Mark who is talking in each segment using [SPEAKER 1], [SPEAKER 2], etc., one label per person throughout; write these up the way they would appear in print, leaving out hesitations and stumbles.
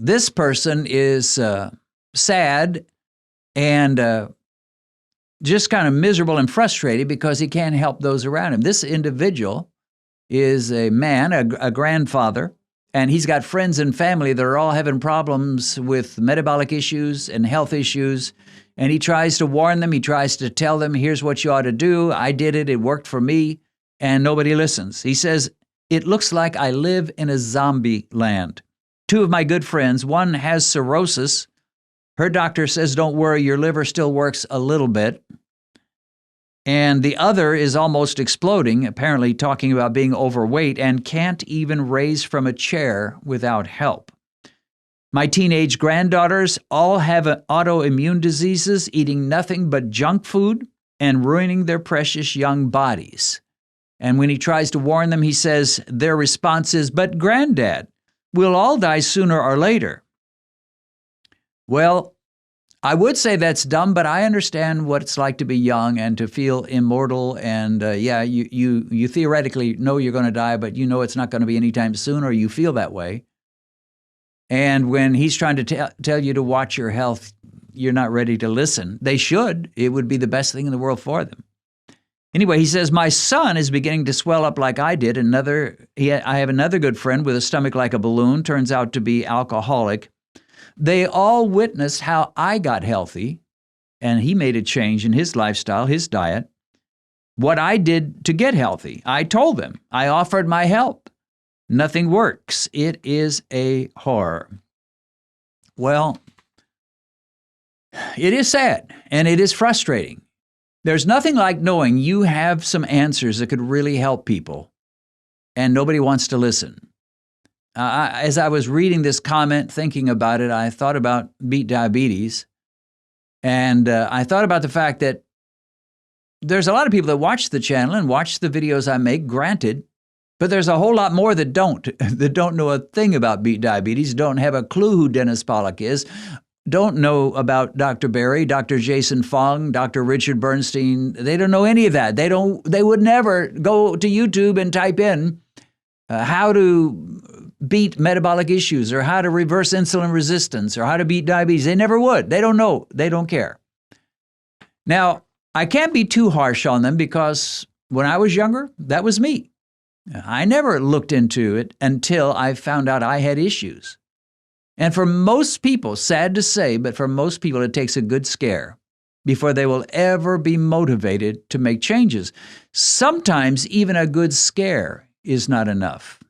[SPEAKER 1] this person is sad and just kind of miserable and frustrated because he can't help those around him. This individual is a man, a grandfather, and he's got friends and family that are all having problems with metabolic issues and health issues. And he tries to warn them. He tries to tell them, here's what you ought to do. I did it. It worked for me. And nobody listens. He says, it looks like I live in a zombie land. Two of my good friends, one has cirrhosis. Her doctor says, don't worry, your liver still works a little bit. And the other is almost exploding, apparently talking about being overweight and can't even raise from a chair without help. My teenage granddaughters all have autoimmune diseases, eating nothing but junk food and ruining their precious young bodies. And when he tries to warn them, he says their response is, but Granddad, we'll all die sooner or later. Well, I would say that's dumb, but I understand what it's like to be young and to feel immortal. And you theoretically know you're going to die, but you know it's not going to be anytime soon, or you feel that way. And when he's trying to tell you to watch your health, you're not ready to listen. They should. It would be the best thing in the world for them. Anyway, he says, my son is beginning to swell up like I did. I have another good friend with a stomach like a balloon, turns out to be alcoholic. They all witnessed how I got healthy, and he made a change in his lifestyle, his diet. What I did to get healthy, I told them. I offered my help. Nothing works. It is a horror. Well, it is sad, and it is frustrating. There's nothing like knowing you have some answers that could really help people, and nobody wants to listen. As I was reading this comment, thinking about it, I thought about Beat Diabetes, and I thought about the fact that there's a lot of people that watch the channel and watch the videos I make, granted, but there's a whole lot more that don't know a thing about Beat Diabetes, don't have a clue who Dennis Pollock is, don't know about Dr. Barry, Dr. Jason Fung, Dr. Richard Bernstein. They don't know any of that. They would never go to YouTube and type in how to beat metabolic issues or how to reverse insulin resistance or how to beat diabetes. They never would. They don't know. They don't care. Now, I can't be too harsh on them because when I was younger, that was me. I never looked into it until I found out I had issues. And for most people, sad to say, but for most people, it takes a good scare before they will ever be motivated to make changes. Sometimes even a good scare is not enough.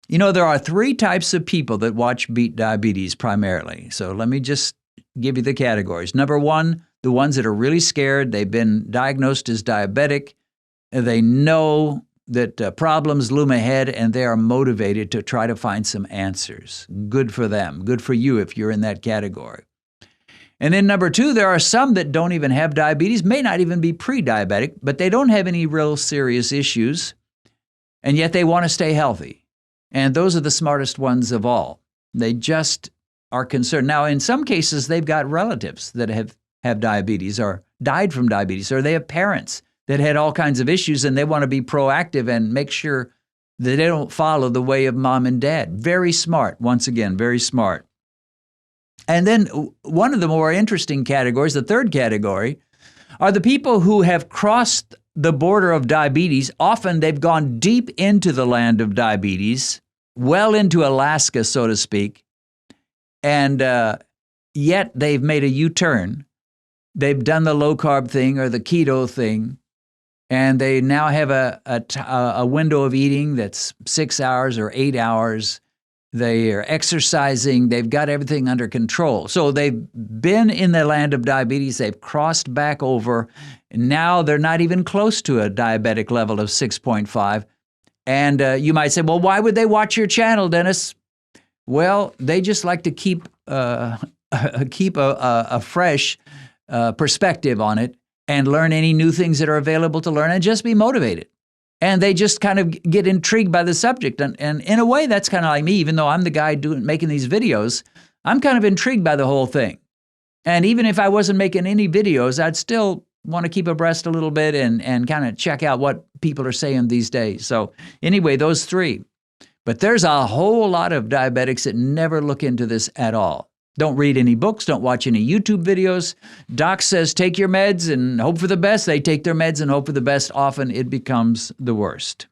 [SPEAKER 1] You know, there are three types of people that watch Beat Diabetes primarily. So let me just give you the categories. Number one, the ones that are really scared. They've been diagnosed as diabetic. They know that problems loom ahead, and they are motivated to try to find some answers. Good for them. Good for you if you're in that category. And then number two, there are some that don't even have diabetes, may not even be pre-diabetic, but they don't have any real serious issues, and yet they want to stay healthy. And those are the smartest ones of all. They just are concerned. Now, in some cases, they've got relatives that have diabetes or died from diabetes, or they have parents that had all kinds of issues, and they want to be proactive and make sure that they don't follow the way of mom and dad. Very smart, once again, very smart. And then one of the more interesting categories, the third category, are the people who have crossed the border of diabetes. Often they've gone deep into the land of diabetes, well into Alaska, so to speak, and yet they've made a U-turn. They've done the low-carb thing or the keto thing, and they now have a window of eating that's 6 hours or 8 hours. They are exercising. They've got everything under control. So they've been in the land of diabetes. They've crossed back over. And now they're not even close to a diabetic level of 6.5. And you might say, well, why would they watch your channel, Dennis? Well, they just like to keep a fresh perspective on it and learn any new things that are available to learn and just be motivated. And they just kind of get intrigued by the subject. And in a way, that's kind of like me, even though I'm the guy making these videos, I'm kind of intrigued by the whole thing. And even if I wasn't making any videos, I'd still want to keep abreast a little bit and kind of check out what people are saying these days. So anyway, those three. But there's a whole lot of diabetics that never look into this at all. Don't read any books, don't watch any YouTube videos. Doc says take your meds and hope for the best. They take their meds and hope for the best. Often it becomes the worst.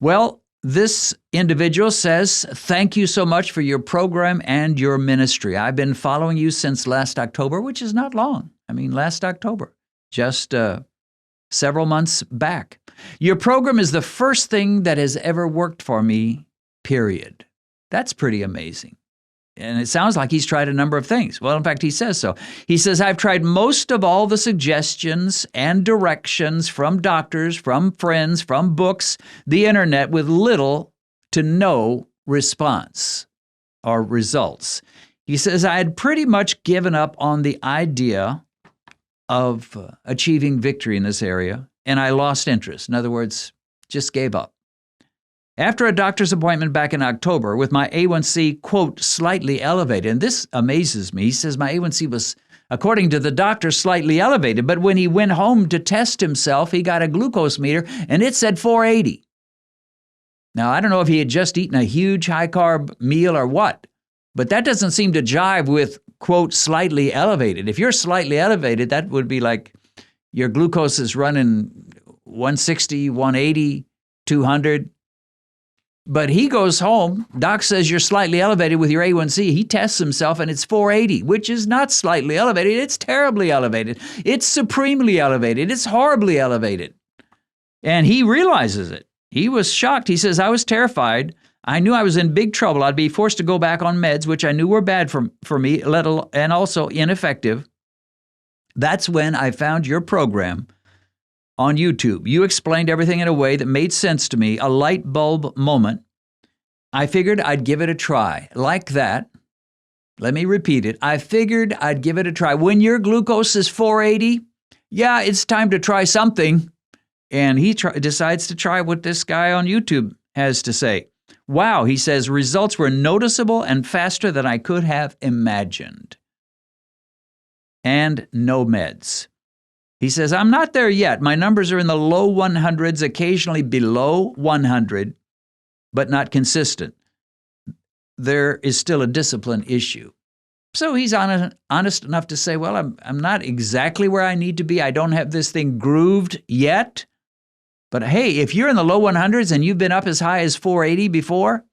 [SPEAKER 1] Well, this individual says, thank you so much for your program and your ministry. I've been following you since last October, which is not long. I mean, last October, just several months back. Your program is the first thing that has ever worked for me, period. That's pretty amazing. And it sounds like he's tried a number of things. Well, in fact, he says so. He says, I've tried most of all the suggestions and directions from doctors, from friends, from books, the internet, with little to no response or results. He says, I had pretty much given up on the idea of achieving victory in this area, and I lost interest. In other words, just gave up. After a doctor's appointment back in October with my A1C, quote, slightly elevated, and this amazes me. He says my A1C was, according to the doctor, slightly elevated, but when he went home to test himself, he got a glucose meter and it said 480. Now, I don't know if he had just eaten a huge high-carb meal or what, but that doesn't seem to jive with, quote, slightly elevated. If you're slightly elevated, that would be like your glucose is running 160, 180, 200. But he goes home, doc says you're slightly elevated with your A1C. He tests himself and it's 480, which is not slightly elevated. It's terribly elevated. It's supremely elevated. It's horribly elevated. And he realizes it. He was shocked. He says, I was terrified. I knew I was in big trouble. I'd be forced to go back on meds, which I knew were bad for me, and also ineffective. That's when I found your program on YouTube. You explained everything in a way that made sense to me, a light bulb moment. I figured I'd give it a try. Like that, let me repeat it. I figured I'd give it a try. When your glucose is 480, yeah, it's time to try something. And he decides to try what this guy on YouTube has to say. Wow, he says, results were noticeable and faster than I could have imagined. And no meds. He says, I'm not there yet. My numbers are in the low 100s, occasionally below 100, but not consistent. There is still a discipline issue. So he's honest enough to say, well, I'm not exactly where I need to be. I don't have this thing grooved yet. But hey, if you're in the low 100s and you've been up as high as 480 before,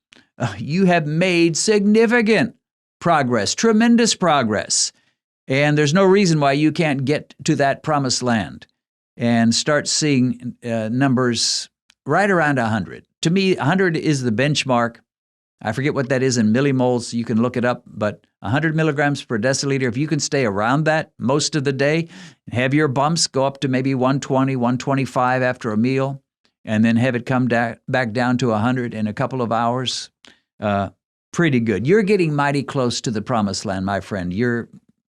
[SPEAKER 1] you have made significant progress, tremendous progress. And there's no reason why you can't get to that promised land and start seeing numbers right around 100. To me, 100 is the benchmark. I forget what that is in millimoles. You can look it up, but 100 milligrams per deciliter, if you can stay around that most of the day, have your bumps go up to maybe 120, 125 after a meal, and then have it come back down to 100 in a couple of hours, pretty good. You're getting mighty close to the promised land, my friend. You're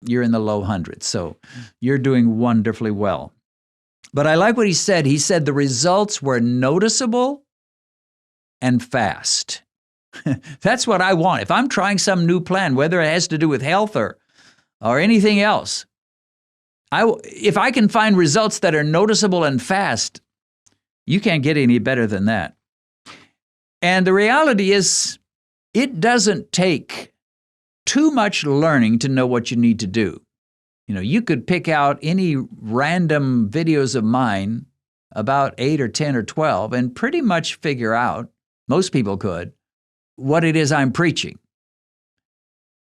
[SPEAKER 1] in the low hundreds, so you're doing wonderfully well. But I like what he said. He said the results were noticeable and fast. That's what I want. If I'm trying some new plan, whether it has to do with health or anything else, if I can find results that are noticeable and fast, you can't get any better than that. And the reality is, it doesn't take too much learning to know what you need to do. You know, you could pick out any random videos of mine, about 8 or 10 or 12, and pretty much figure out, most people could, what it is I'm preaching.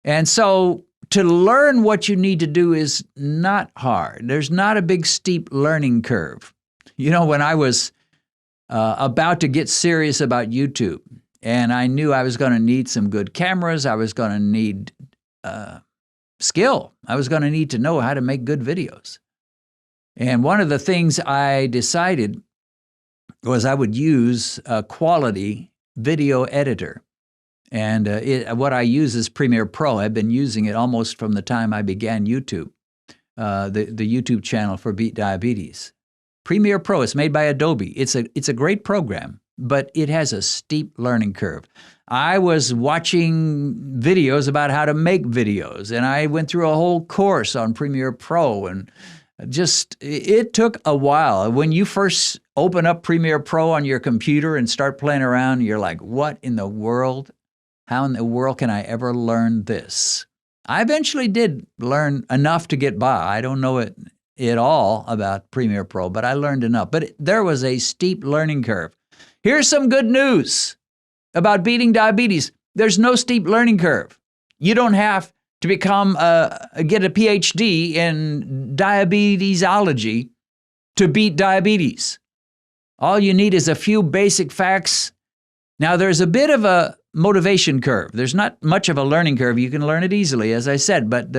[SPEAKER 1] And so to learn what you need to do is not hard. There's not a big steep learning curve. You know, when I was about to get serious about YouTube, and I knew I was going to need some good cameras, I was going to need skill, I was going to need to know how to make good videos. And one of the things I decided was I would use a quality video editor. And what I use is Premiere Pro. I've been using it almost from the time I began YouTube, the YouTube channel for Beat Diabetes. Premiere Pro, it's made by Adobe. It's a great program, but it has a steep learning curve. I was watching videos about how to make videos, and I went through a whole course on Premiere Pro and It took a while. When you first open up Premiere Pro on your computer and start playing around, you're like, what in the world? How in the world can I ever learn this? I eventually did learn enough to get by. I don't know it all about Premiere Pro, but I learned enough. But there was a steep learning curve. Here's some good news about beating diabetes. There's no steep learning curve. You don't have to get a PhD in diabetesology to beat diabetes. All you need is a few basic facts. Now, there's a bit of a motivation curve. There's not much of a learning curve. You can learn it easily, as I said, but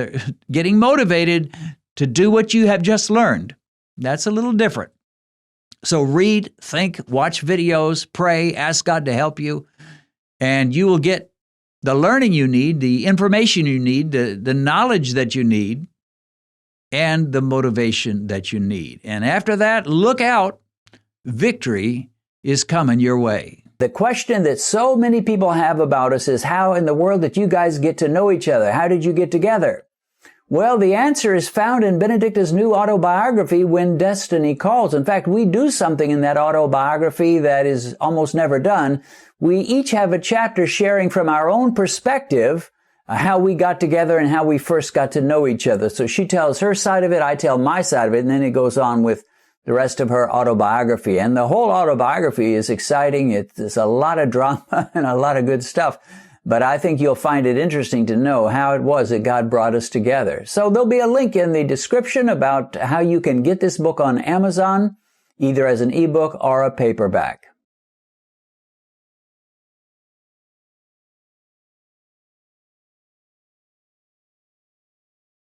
[SPEAKER 1] getting motivated to do what you have just learned, that's a little different. So read, think, watch videos, pray, ask God to help you, and you will get the learning you need, the information you need, the knowledge that you need, and the motivation that you need. And after that, look out. Victory is coming your way. The question that so many people have about us is, how in the world did you guys get to know each other? How did you get together? Well, the answer is found in Benedicta's new autobiography, When Destiny Calls. In fact, we do something in that autobiography that is almost never done. We each have a chapter sharing from our own perspective how we got together and how we first got to know each other. So she tells her side of it, I tell my side of it, and then it goes on with the rest of her autobiography. And the whole autobiography is exciting. It's a lot of drama and a lot of good stuff. But I think you'll find it interesting to know how it was that God brought us together. So there'll be a link in the description about how you can get this book on Amazon, either as an ebook or a paperback.